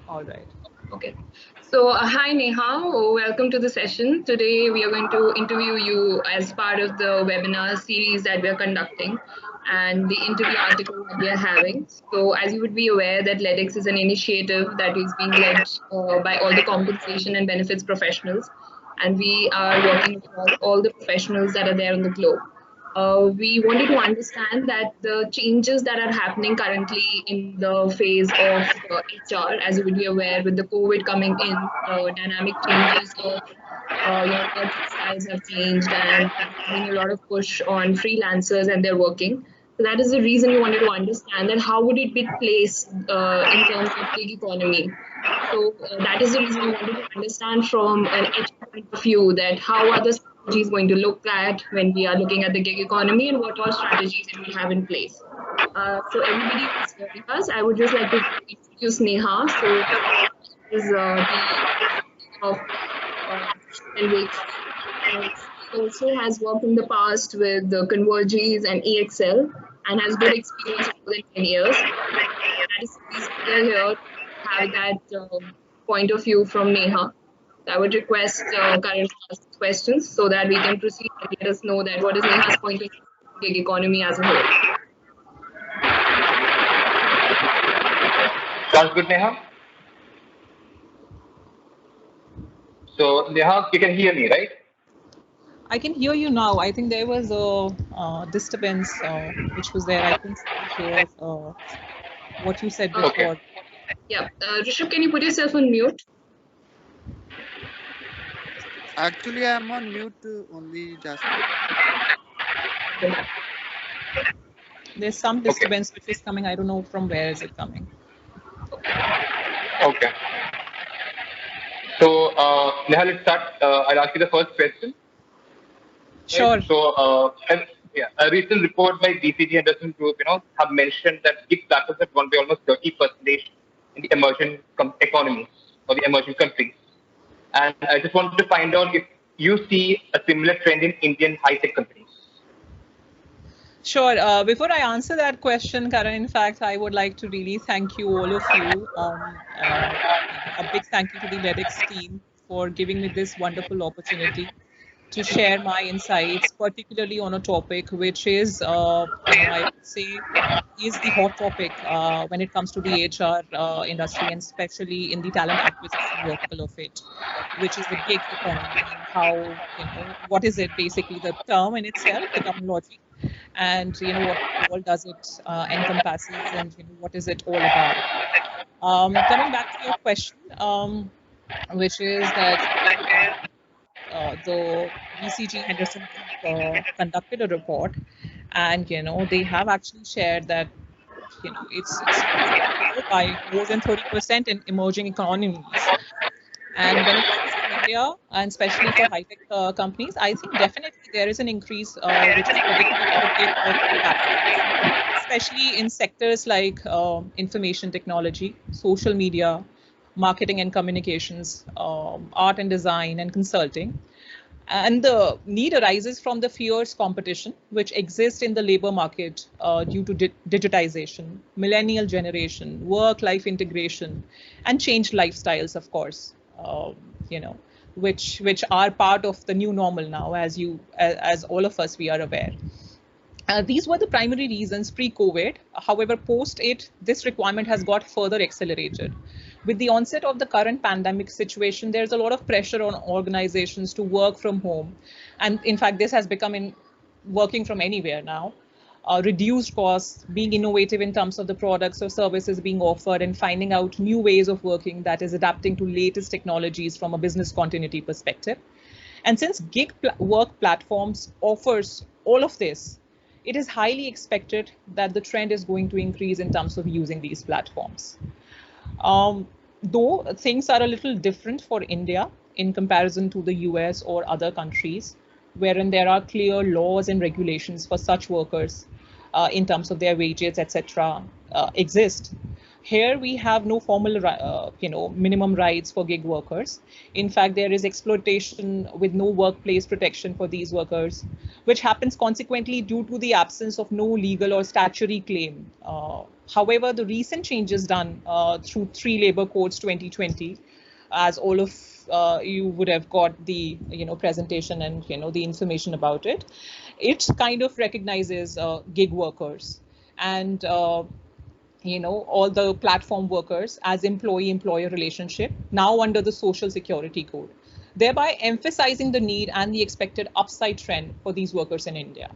All right. Okay. So, hi Neha, welcome to the session. Today we are going to interview you as part of the webinar series that we are conducting and the interview article that we are having. So, as you would be aware that LEDex is an initiative that is being led by all the compensation and benefits professionals, and we are working across all the professionals that are there on the globe. We wanted to understand that the changes that are happening currently in the phase of HR, as you would be aware, with the COVID coming in, the dynamic changes of working styles have changed, and there's been a lot of push on freelancers and their working. So that is the reason we wanted to understand that how would it be placed in terms of gig economy. So that is the reason we wanted to understand from an HR point of view that how are the strategies going to look at when we are looking at the gig economy and what all strategies it will have in place. So everybody who's hearing us, I would just like to introduce Neha. So is the of Cushman and Wakefield. She also has worked in the past with the Converges and EXL and has good experience of more than 10 years. That is the reason we are here to have that point of view from Neha. I would request Karan to ask questions so that we can proceed and let us know that what is Neha's point of view on gig economy as a whole. Sounds good, Neha. So, Neha, you can hear me, right? I can hear you now. I think there was a disturbance which was there. I couldn't hear what you said Okay. before. Yeah, Rishabh, can you put yourself on mute? Actually, I'm on mute only, Jasper. There's some Okay. disturbance which is coming. I don't know from where is it coming. Okay. So, Neha, let's start. I'll ask you the first question. Right. Sure. So, a recent report by BCG Henderson Group, have mentioned that gig platforms have gone by almost 30% in the emerging economies or the emerging countries. And I just wanted to find out if you see a similar trend in Indian high-tech companies. Sure. Before I answer that question, Karan, in fact, I would like to really thank you, all of you. A big thank you to the LEDex team for giving me this wonderful opportunity to share my insights, particularly on a topic which is, I would say, is the hot topic when it comes to the HR industry, and especially in the talent acquisition vertical of it, which is the gig economy and how, what is it basically, the term in itself, the terminology, and what all does it encompasses, and what is it all about. Coming back to your question, which is that the BCG Henderson Group conducted a report, and they have actually shared that it's by more than 30% in emerging economies. And when it comes to India, and especially for high-tech companies, I think definitely there is an increase which is predicted for gig working platforms, especially in sectors like information technology, social media, marketing and communications, art and design, and consulting. And the need arises from the fierce competition which exists in the labor market due to digitization, millennial generation, work-life integration, and changed lifestyles, of course, which are part of the new normal now, as all of us we are aware. These were the primary reasons pre-COVID. However, post it, this requirement has got further accelerated. With the onset of the current pandemic situation, there's a lot of pressure on organizations to work from home. And in fact, this has become in working from anywhere now. Reduced costs, being innovative in terms of the products or services being offered, and finding out new ways of working that is adapting to latest technologies from a business continuity perspective. And since gig work platforms offers all of this, it is highly expected that the trend is going to increase in terms of using these platforms. Though things are a little different for India in comparison to the US or other countries, wherein there are clear laws and regulations for such workers in terms of their wages, etc., exist. Here we have no formal, minimum rights for gig workers. In fact, there is exploitation with no workplace protection for these workers, which happens consequently due to the absence of no legal or statutory claim. However, the recent changes done through 3 Labor Codes 2020, as all of you would have got the presentation and the information about it, it kind of recognizes gig workers and all the platform workers as employee-employer relationship now under the Social Security Code, thereby emphasizing the need and the expected upside trend for these workers in India.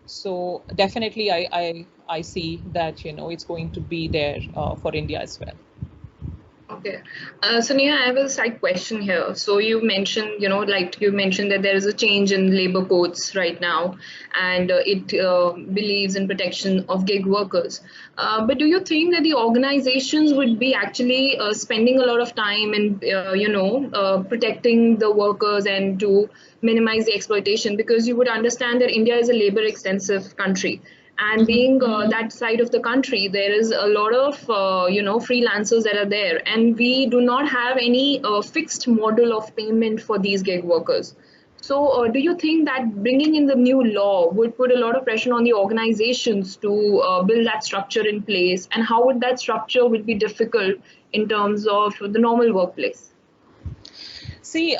So definitely, I see that it's going to be there for India as well. Okay. So Neha, I have a side question here. So you mentioned, like you mentioned that there is a change in labor codes right now, and it believes in protection of gig workers. But do you think that the organizations would be actually spending a lot of time in, protecting the workers and to minimize the exploitation? Because you would understand that India is a labor-intensive country. And being that side of the country, there is a lot of freelancers that are there, and we do not have any fixed model of payment for these gig workers. So do you think that bringing in the new law would put a lot of pressure on the organizations to build that structure in place, and how would that structure would be difficult in terms of the normal workplace? See,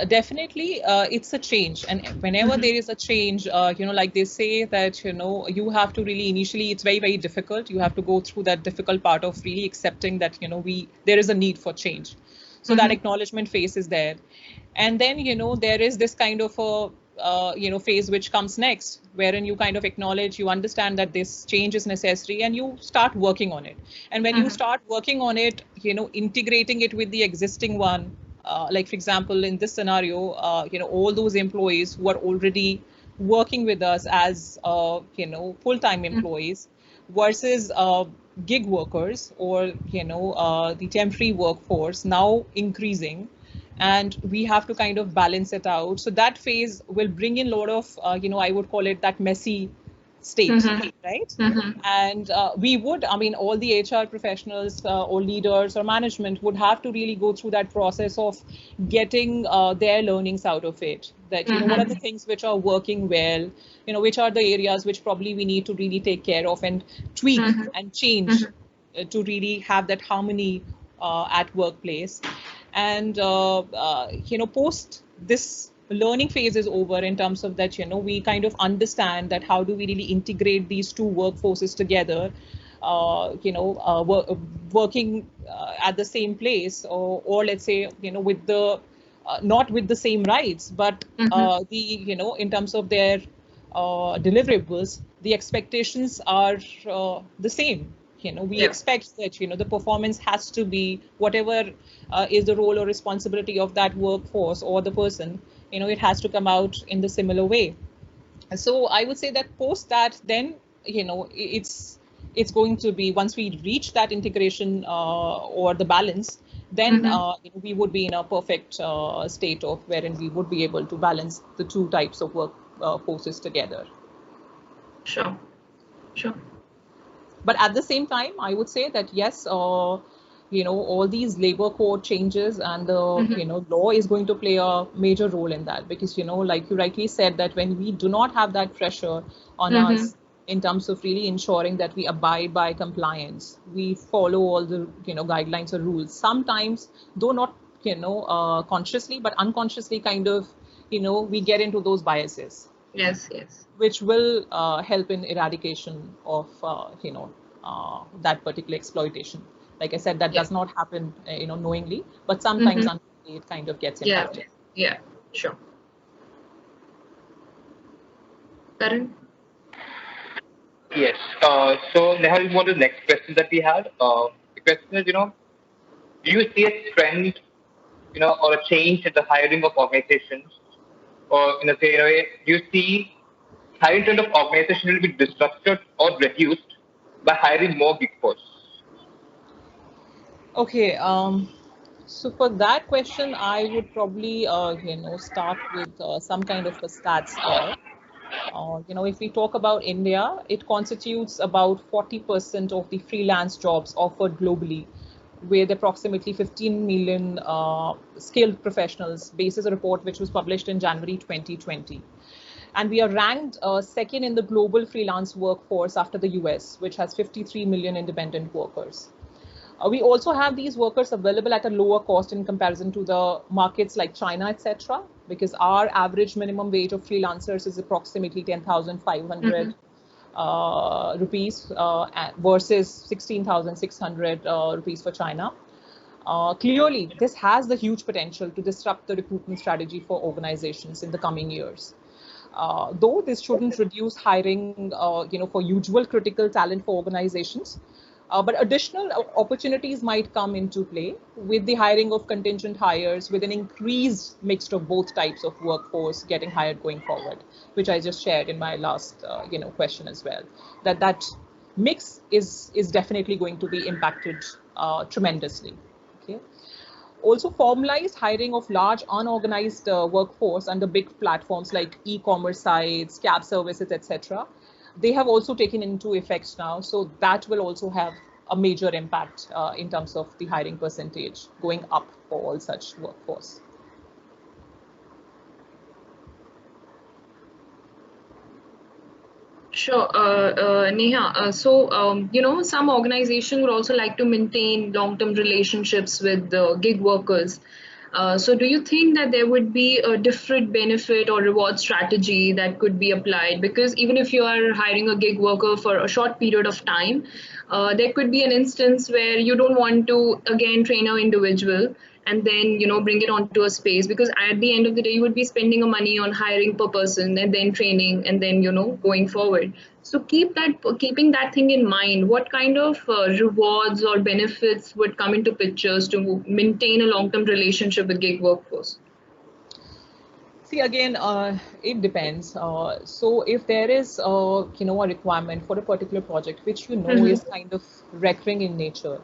definitely, it's a change, and whenever there is a change, like they say that you have to really initially, it's very difficult. You have to go through that difficult part of really accepting that there is a need for change. So that acknowledgement phase is there, and then there is this kind of a phase which comes next, wherein you kind of acknowledge, you understand that this change is necessary, and you start working on it. And when you start working on it, integrating it with the existing one. Like, for example, in this scenario, all those employees who are already working with us as, full-time employees versus gig workers or, the temporary workforce now increasing. And we have to kind of balance it out. So that phase will bring in a lot of, I would call it that messy state, right? And we would, all the HR professionals or leaders or management would have to really go through that process of getting their learnings out of it. That, what are the things which are working well, which are the areas which probably we need to really take care of and tweak and change to really have that harmony at workplace. And, post this learning phase is over in terms of that, we kind of understand that how do we really integrate these two workforces together, working at the same place, or let's say, with the, not with the same rights, but in terms of their deliverables, the expectations are the same. We expect that, the performance has to be whatever is the role or responsibility of that workforce or the person, it has to come out in the similar way. So I would say that post that, then, it's going to be, once we reach that integration or the balance, then we would be in a perfect state of wherein we would be able to balance the two types of work forces together. Sure. But at the same time, I would say that yes, all these labor code changes and the law is going to play a major role in that, because like you rightly said, that when we do not have that pressure on us in terms of really ensuring that we abide by compliance, we follow all the guidelines or rules. Sometimes, though not consciously, but unconsciously, kind of we get into those biases. Yes. Which will help in eradication of that particular exploitation. Like I said, that does not happen knowingly, but sometimes unknowingly it kind of gets impacted. Yeah, sure. Karan? Yes. So Neha, we want the next question that we had. The question is, do you see a trend, or a change in the hiring of organizations, or in a way, do you see hiring trend of organization will be disrupted or reduced by hiring more gig force? Okay. So for that question, I would probably start with some kind of a stats here. If we talk about India, it constitutes about 40% of the freelance jobs offered globally, with approximately 15 million skilled professionals, basis a report which was published in January 2020. And we are ranked second in the global freelance workforce after the US, which has 53 million independent workers. We also have these workers available at a lower cost in comparison to the markets like China, etc., because our average minimum wage of freelancers is approximately 10,500 rupees versus 16,600 rupees for China. Clearly, this has the huge potential to disrupt the recruitment strategy for organizations in the coming years. Though this shouldn't reduce hiring, for usual critical talent for organizations, but additional opportunities might come into play with the hiring of contingent hires, with an increased mix of both types of workforce getting hired going forward, which I just shared in my last, question as well. That mix is definitely going to be impacted tremendously. Okay. Also, formalized hiring of large unorganized workforce under big platforms like e-commerce sites, cab services, etc. They have also taken into effect now, so that will also have a major impact in terms of the hiring percentage going up for all such workforce. Sure, Neha. Some organization would also like to maintain long-term relationships with the gig workers. So, do you think that there would be a different benefit or reward strategy that could be applied? Because even if you are hiring a gig worker for a short period of time, there could be an instance where you don't want to again train an individual and then bring it onto a space, because at the end of the day you would be spending a money on hiring per person and then training and then going forward. So keeping that thing in mind, what kind of rewards or benefits would come into pictures to maintain a long-term relationship with gig workforce? See, again, it depends. So if there is, a requirement for a particular project, which is kind of recurring in nature,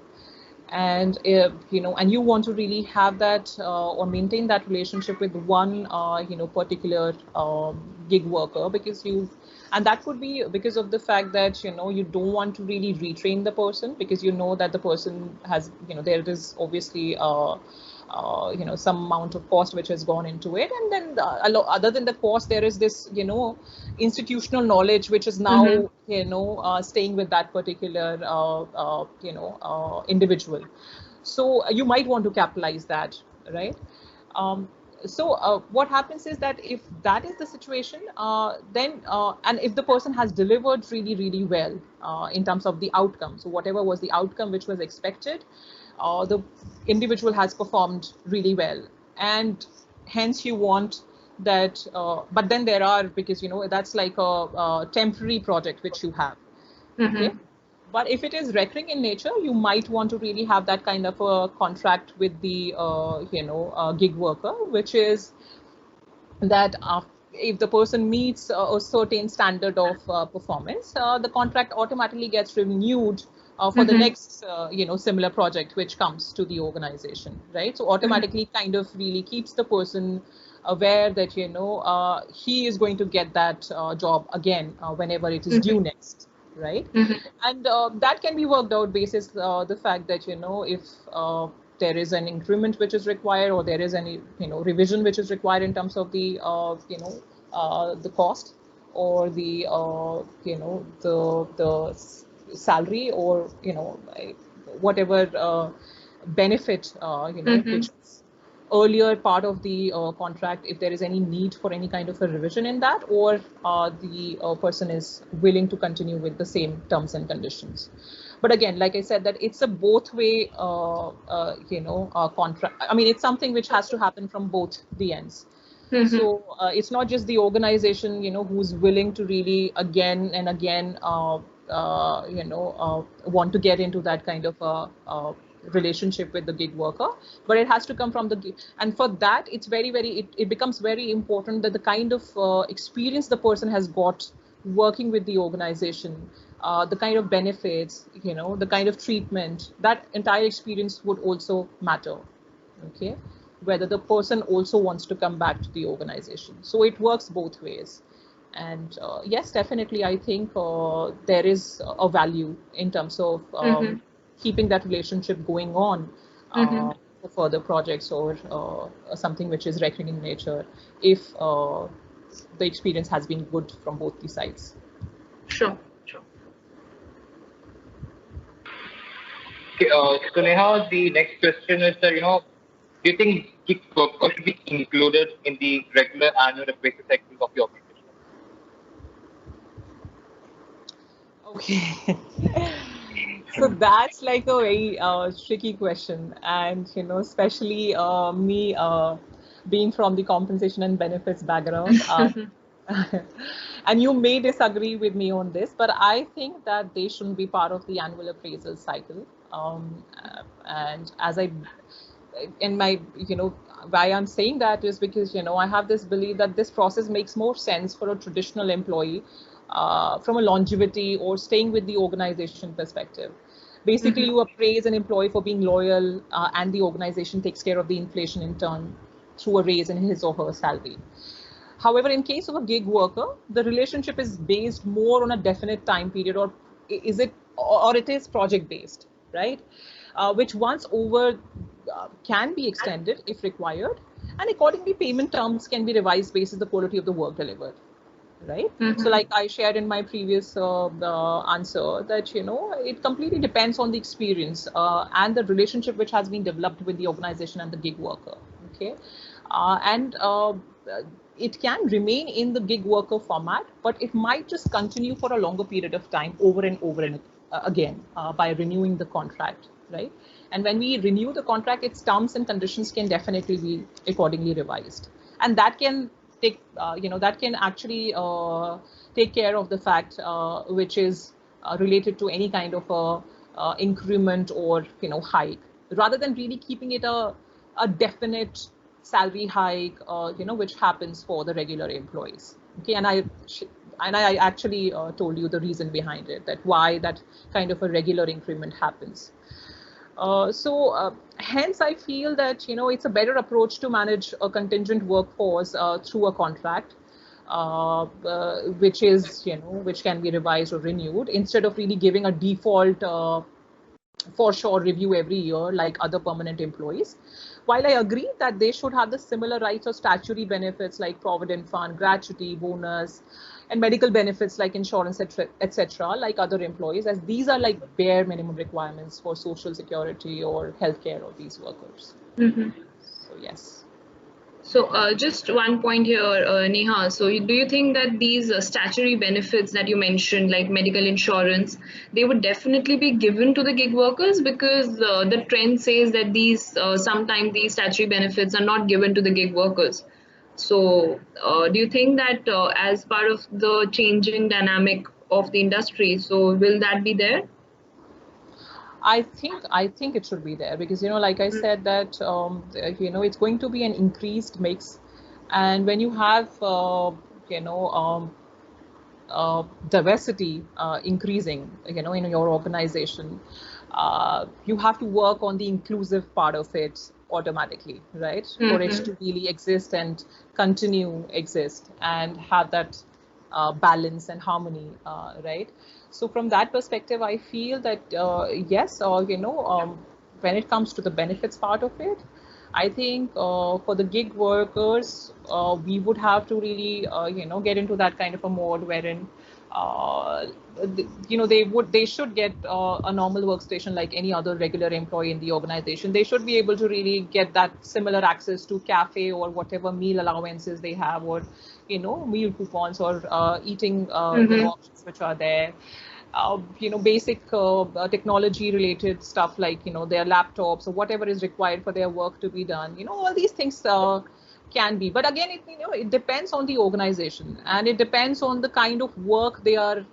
and and you want to really have that or maintain that relationship with one particular gig worker, because and that could be because of the fact that you don't want to really retrain the person, because that the person has there is obviously some amount of cost which has gone into it, and then other than the cost, there is this institutional knowledge which is now staying with that particular individual. So you might want to capitalize that, right? So what happens is that if that is the situation, then and if the person has delivered really, really well in terms of the outcome, so whatever was the outcome which was expected, the individual has performed really well, and hence you want that. But then there are, because that's like a temporary project which you have. Okay. But if it is recurring in nature, you might want to really have that kind of a contract with the gig worker, which is that if the person meets a certain standard of performance, the contract automatically gets renewed for the next similar project which comes to the organization, right? So automatically kind of really keeps the person aware that he is going to get that job again whenever it is due next, right? And that can be worked out basis the fact that if there is an increment which is required, or there is any revision which is required in terms of the the cost, or the the salary, or whatever benefit which is earlier part of the contract, if there is any need for any kind of a revision in that, or the person is willing to continue with the same terms and conditions. But again, like I said, that it's a both way contract. I mean, it's something which has to happen from both the ends. So it's not just the organization who's willing to really again and again want to get into that kind of relationship with the gig worker, but it has to come from the gig. And for that, it's it becomes very important that the kind of experience the person has got working with the organization, the kind of benefits, the kind of treatment, that entire experience would also matter. Okay, whether the person also wants to come back to the organization. So it works both ways. And yes, definitely, I think there is a value in terms of keeping that relationship going on for further projects or something which is recurring in nature if the experience has been good from both the sides. Sure, sure. Okay, so Neha, the next question is that, do you think gig workers should be included in the regular annual appraisal cycle of your organization? Okay. So that's like a very tricky question, and especially me being from the compensation and benefits background, and you may disagree with me on this, but I think that they shouldn't be part of the annual appraisal cycle. And as I, in my, why I'm saying that is because I have this belief that this process makes more sense for a traditional employee from a longevity or staying with the organization perspective. Basically, you appraise an employee for being loyal, and the organization takes care of the inflation in turn through a raise in his or her salary. However, in case of a gig worker, the relationship is based more on a definite time period, or it is project based, right? Which once over can be extended if required, and accordingly, payment terms can be revised based on the quality of the work delivered, right? So like I shared in my previous answer that it completely depends on the experience and the relationship which has been developed with the organization and the gig worker. Okay. And it can remain in the gig worker format, but it might just continue for a longer period of time over and over and again by renewing the contract, right? And when we renew the contract, its terms and conditions can definitely be accordingly revised, and that can take that can actually take care of the fact which is related to any kind of a increment or hike, rather than really keeping it a definite salary hike which happens for the regular employees. Okay, and I actually told you the reason behind it, that why that kind of a regular increment happens. Hence, I feel that it's a better approach to manage a contingent workforce through a contract, which is which can be revised or renewed, instead of really giving a default for sure review every year like other permanent employees. While I agree that they should have the similar rights or statutory benefits like provident fund, gratuity, bonus, and medical benefits like insurance, etc., like other employees, as these are like bare minimum requirements for social security or healthcare of these workers. So yes. So just one point here, Neha. So do you think that these statutory benefits that you mentioned, like medical insurance, they would definitely be given to the gig workers? Because the trend says that these sometimes these statutory benefits are not given to the gig workers. So do you think that as part of the changing dynamic of the industry, so will that be there? I think it should be there because like I said that it's going to be an increased mix, and when you have diversity increasing in your organization, you have to work on the inclusive part of it automatically, right? For it to really exist and continue exist and have that balance and harmony, right? So from that perspective, I feel that yes, when it comes to the benefits part of it, I think for the gig workers, we would have to really, get into that kind of a mode wherein, they should get a normal workstation like any other regular employee in the organization. They should be able to really get that similar access to cafe or whatever meal allowances they have, or meal coupons, or eating options which are there. Basic technology related stuff like, their laptops or whatever is required for their work to be done. All these things can be. But again, it depends on the organization, and it depends on the kind of work they are,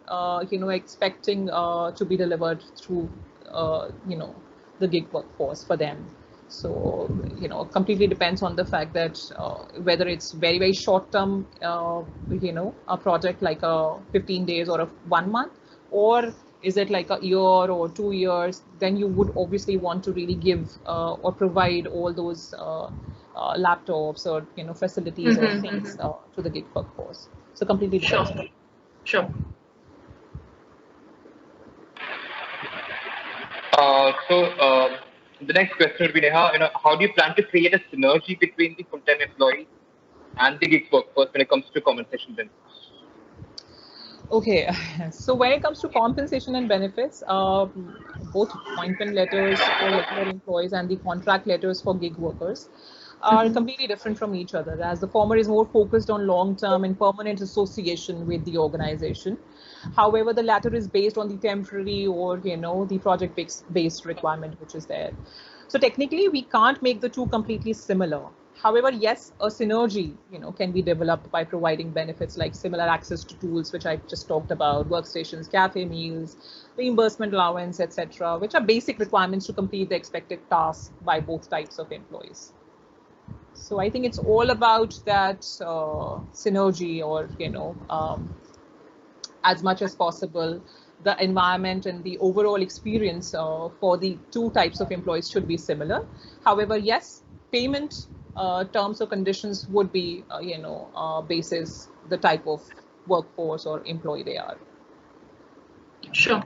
expecting to be delivered through, the gig workforce for them. So, completely depends on the fact that whether it's very, very short term, a project like a 15 days or a 1 month, or is it like a year or 2 years, then you would obviously want to really give or provide all those laptops or facilities or things to the gig workforce. So completely depends. Sure. The next question would be, Neha, how do you plan to create a synergy between the full-time employee and the gig workforce when it comes to compensation benefits? Okay, so when it comes to compensation and benefits, both appointment letters for regular employees and the contract letters for gig workers are completely different from each other, as the former is more focused on long-term and permanent association with the organization. However, the latter is based on the temporary or the project-based requirement which is there. So technically, we can't make the two completely similar. However, yes, a synergy, can be developed by providing benefits like similar access to tools, which I just talked about, workstations, cafe meals, reimbursement allowance, etc., which are basic requirements to complete the expected tasks by both types of employees. So I think it's all about that synergy, or as much as possible, the environment and the overall experience for the two types of employees should be similar. However, yes, payment terms or conditions would be, basis the type of workforce or employee they are. Sure.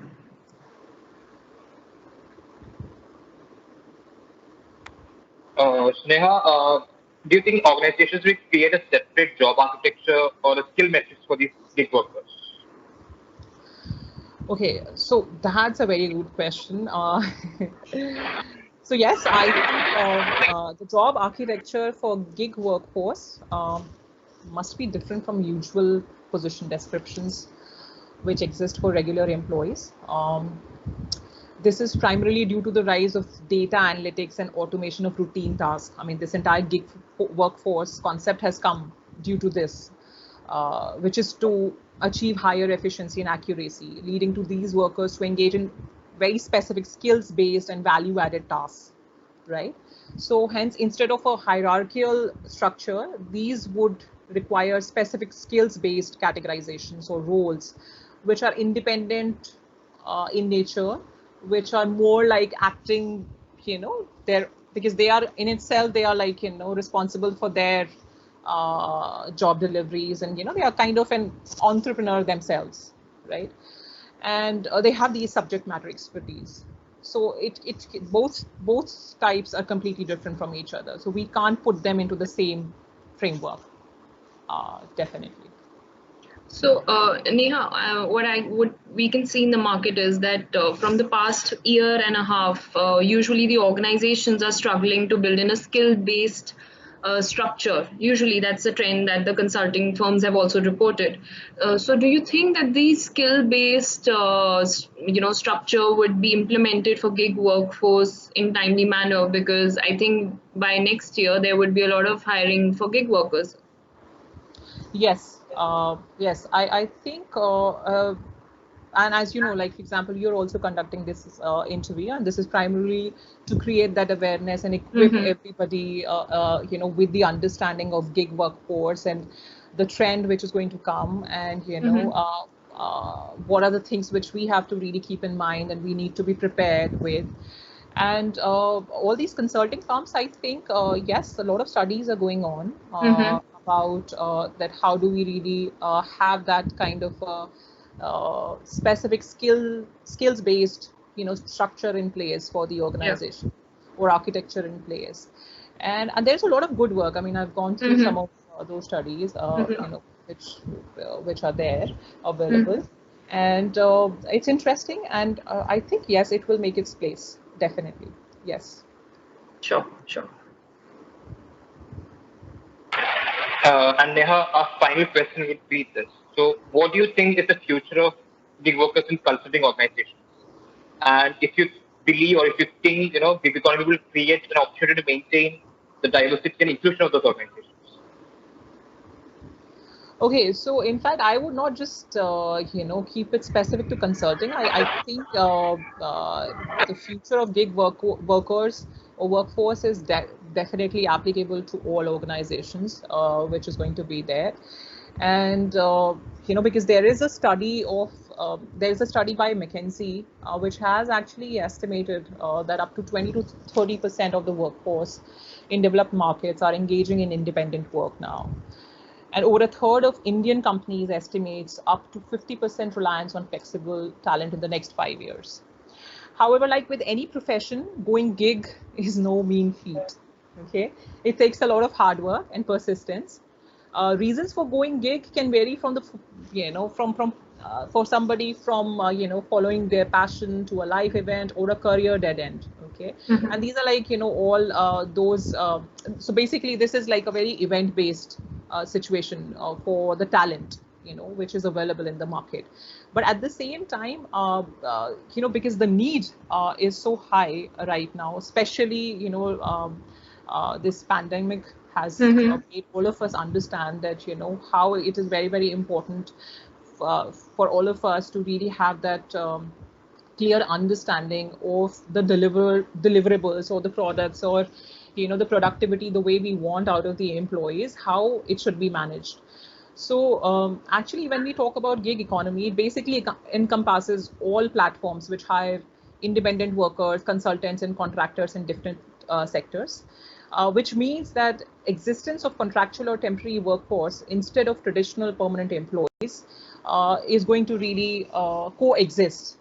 Sneha, do you think organizations will create a separate job architecture or a skill matrix for these gig workers? Okay, so that's a very good question. So yes, I think the job architecture for gig workforce must be different from usual position descriptions which exist for regular employees. This is primarily due to the rise of data analytics and automation of routine tasks. I mean, this entire gig workforce concept has come due to this, which is to achieve higher efficiency and accuracy, leading to these workers to engage in very specific skills-based and value-added tasks, right? So hence, instead of a hierarchical structure, these would require specific skills-based categorizations or roles, which are independent in nature, which are more like acting, they're, because they are in itself, they are like, responsible for their job deliveries, and they are kind of an entrepreneur themselves, right? And they have these subject matter expertise. So both types are completely different from each other. So we can't put them into the same framework, definitely. So, Neha, what we can see in the market is that from the past year and a half, usually the organizations are struggling to build in a skill-based structure. Usually, that's a trend that the consulting firms have also reported. So, do you think that these skill-based, structure would be implemented for gig workforce in timely manner? Because I think by next year there would be a lot of hiring for gig workers. Yes, yes, I think, and as you know, like for example, you're also conducting this interview, and this is primarily to create that awareness and equip everybody, with the understanding of gig workforce and the trend which is going to come, and what are the things which we have to really keep in mind and we need to be prepared with. And all these consulting firms, I think, yes, a lot of studies are going on about that. How do we really have that kind of specific skills-based, structure in place for the organization, or architecture in place. And there's a lot of good work. I mean, I've gone through some of those studies, which are there available. And it's interesting, and I think, yes, it will make its place, definitely. Yes. Sure. And Neha, our final question would be this. So, what do you think is the future of gig workers in consulting organizations? And if you believe, or if you think, gig economy will create an opportunity to maintain the diversity and inclusion of those organizations? Okay, so in fact, I would not just keep it specific to consulting. I think the future of gig workers or workforce is definitely applicable to all organizations, which is going to be there. And because there is a study by McKinsey, which has actually estimated that up to 20 to 30% of the workforce in developed markets are engaging in independent work now. And over a third of Indian companies estimates up to 50% reliance on flexible talent in the next 5 years. However, like with any profession, going gig is no mean feat. Okay, it takes a lot of hard work and persistence. Reasons for going gig can vary from the, from for somebody from following their passion to a life event or a career dead end. Okay, and these are like all those. So basically, this is like a very event based situation for the talent which is available in the market. But at the same time, because the need is so high right now, especially this pandemic has made all of us understand that how it is very, very important for all of us to really have that clear understanding of the deliverables or the products or the productivity, the way we want out of the employees, how it should be managed. So actually, when we talk about gig economy, it basically encompasses all platforms which hire independent workers, consultants, and contractors in different sectors, which means that existence of contractual or temporary workforce instead of traditional permanent employees is going to really coexist.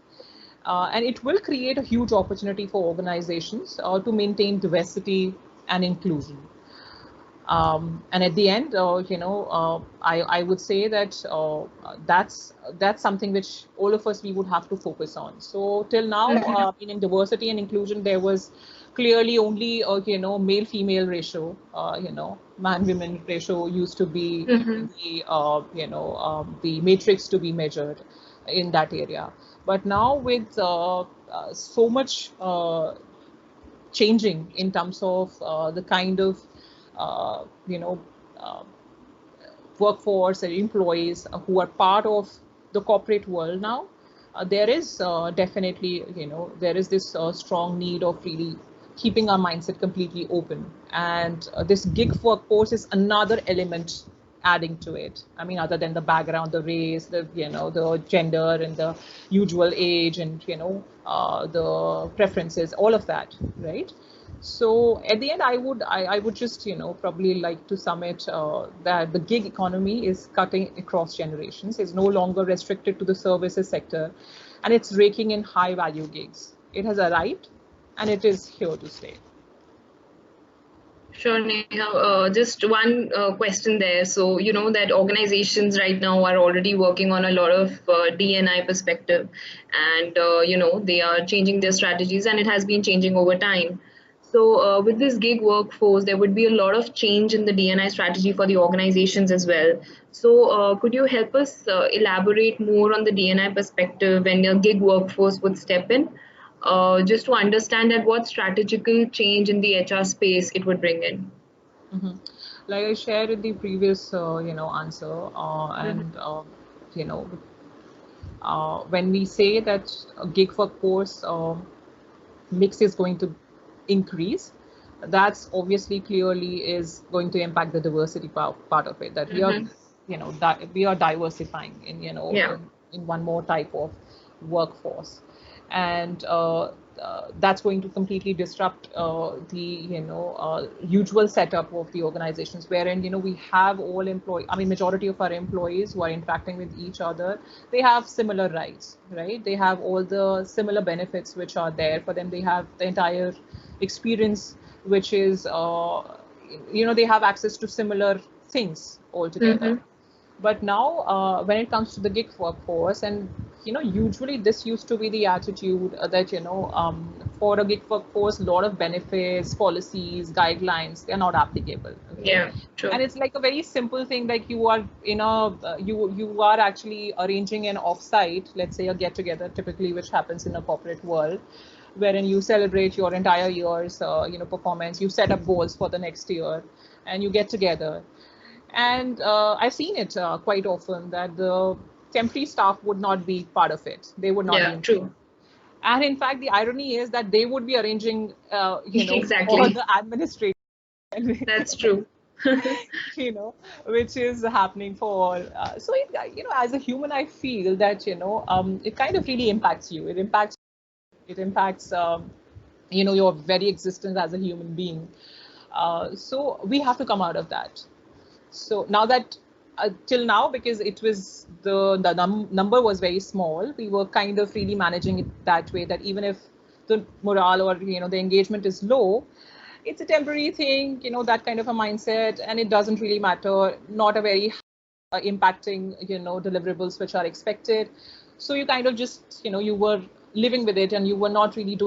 And it will create a huge opportunity for organizations to maintain diversity and inclusion. And at the end, I would say that that's something which all of us we would have to focus on. So till now, in diversity and inclusion, there was clearly only male female ratio. Man women ratio used to be the matrix to be measured in that area. But now with so much changing in terms of the kind of uh, you know, uh, workforce and employees who are part of the corporate world now, there is definitely, there is this strong need of really keeping our mindset completely open. And this gig workforce is another element adding to it. I mean, other than the background, the race, the gender and the usual age and, the preferences, all of that, right? So at the end, I would just probably like to sum it that the gig economy is cutting across generations. It's no longer restricted to the services sector, and it's raking in high value gigs. It has arrived, and it is here to stay. Sure, Neha. Just one question there. So, you know that organizations right now are already working on a lot of D&I perspective, and they are changing their strategies, and it has been changing over time. So, with this gig workforce, there would be a lot of change in the D&I strategy for the organizations as well. So, could you help us elaborate more on the D&I perspective when your gig workforce would step in? Just to understand that what strategical change in the HR space it would bring in. Mm-hmm. Like I shared in the previous, answer, and you know, when we say that a gig workforce mix is going to increase, that's obviously clearly is going to impact the diversity part of it. That we are, we are diversifying in, Yeah. in one more type of workforce, and that's going to completely disrupt the usual setup of the organizations, wherein we have all employees. I mean, majority of our employees who are interacting with each other, they have similar rights, right? They have all the similar benefits which are there for them. They have the entire experience, which is they have access to similar things altogether. But now, when it comes to the gig workforce, and usually this used to be the attitude that for a gig workforce, a lot of benefits, policies, guidelines, they're not applicable. Okay? Yeah, true. And it's like a very simple thing, like you are in a you are actually arranging an offsite, let's say a get together, typically which happens in a corporate world, wherein you celebrate your entire year's performance, you set up goals for the next year, and you get together. And I've seen it quite often that the temporary staff would not be part of it. They would not be Yeah, involved. true. And in fact, the irony is that they would be arranging, for Exactly. the administration, That's true. which is happening for. So, as a human, I feel that, it kind of really impacts you. It impacts, your very existence as a human being. So we have to come out of that. So now that till now, because it was the number was very small, we were kind of really managing it that way, that even if the morale or the engagement is low, it's a temporary thing, that kind of a mindset, and it doesn't really matter, not a very impacting deliverables which are expected. So you kind of just you were living with it, and you were not really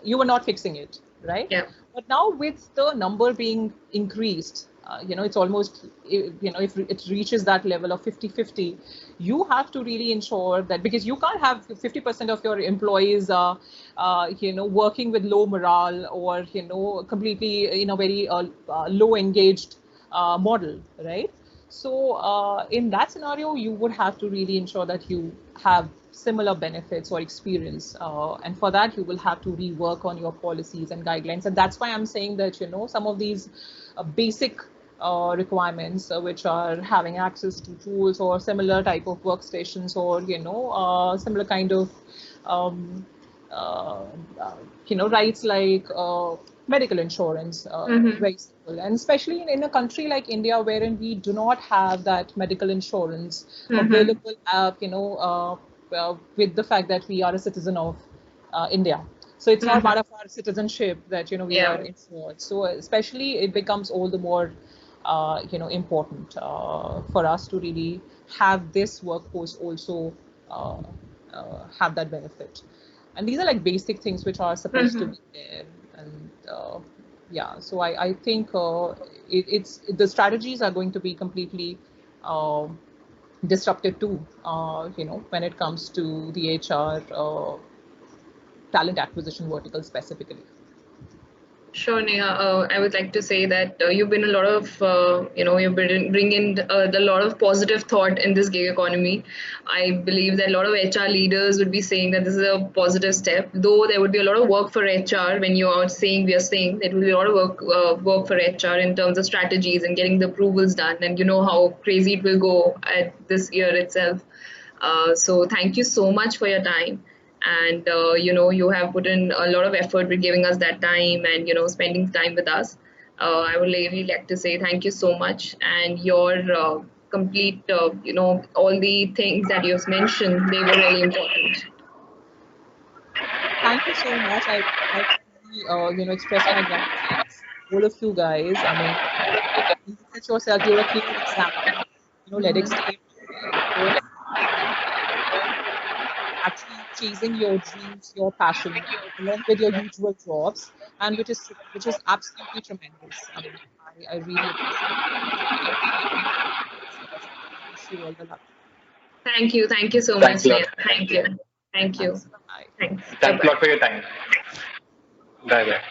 you were not fixing it, right? Yeah. But now with the number being increased, it's almost, if it reaches that level of 50-50, you have to really ensure that, because you can't have 50% of your employees working with low morale, or completely in a very low engaged model, right? So in that scenario, you would have to really ensure that you have similar benefits or experience. And for that, you will have to rework on your policies and guidelines. And that's why I'm saying that, some of these basic requirements, which are having access to tools or similar type of workstations, or, similar kind of, um, uh, rights like medical insurance, very simple. And especially in a country like India, wherein we do not have that medical insurance available, with the fact that we are a citizen of India. So it's not part of our citizenship that, we are insured. So especially it becomes all the more, important for us to really have this workforce also have that benefit. And these are like basic things which are supposed to be there. And yeah, so I think it's the strategies are going to be completely disrupted too, when it comes to the HR talent acquisition vertical specifically. Sure, Neha. I would like to say that you've been a lot of, you've been bringing a lot of positive thought in this gig economy. I believe that a lot of HR leaders would be saying that this is a positive step, though there would be a lot of work for HR. When you are saying, we are saying there will be a lot of work for HR in terms of strategies and getting the approvals done, and you know how crazy it will go at this year itself. So thank you so much for your time. And you have put in a lot of effort with giving us that time and spending time with us. I would really like to say thank you so much, and your complete all the things that you've mentioned, they were really important. Thank you so much. I really, express my gratitude to all of you guys. I mean, look at yourself. You're a clear example. LEDex team, you're actually chasing your dreams, your passion, along with your usual jobs, and which is absolutely tremendous. I mean, I really appreciate it. I wish you all the luck. Thank you so Thanks much, a lot. Neha. Thank you. Thank you. Thanks. Bye. Thanks. Bye Thanks a bye. lot for your time. Bye bye.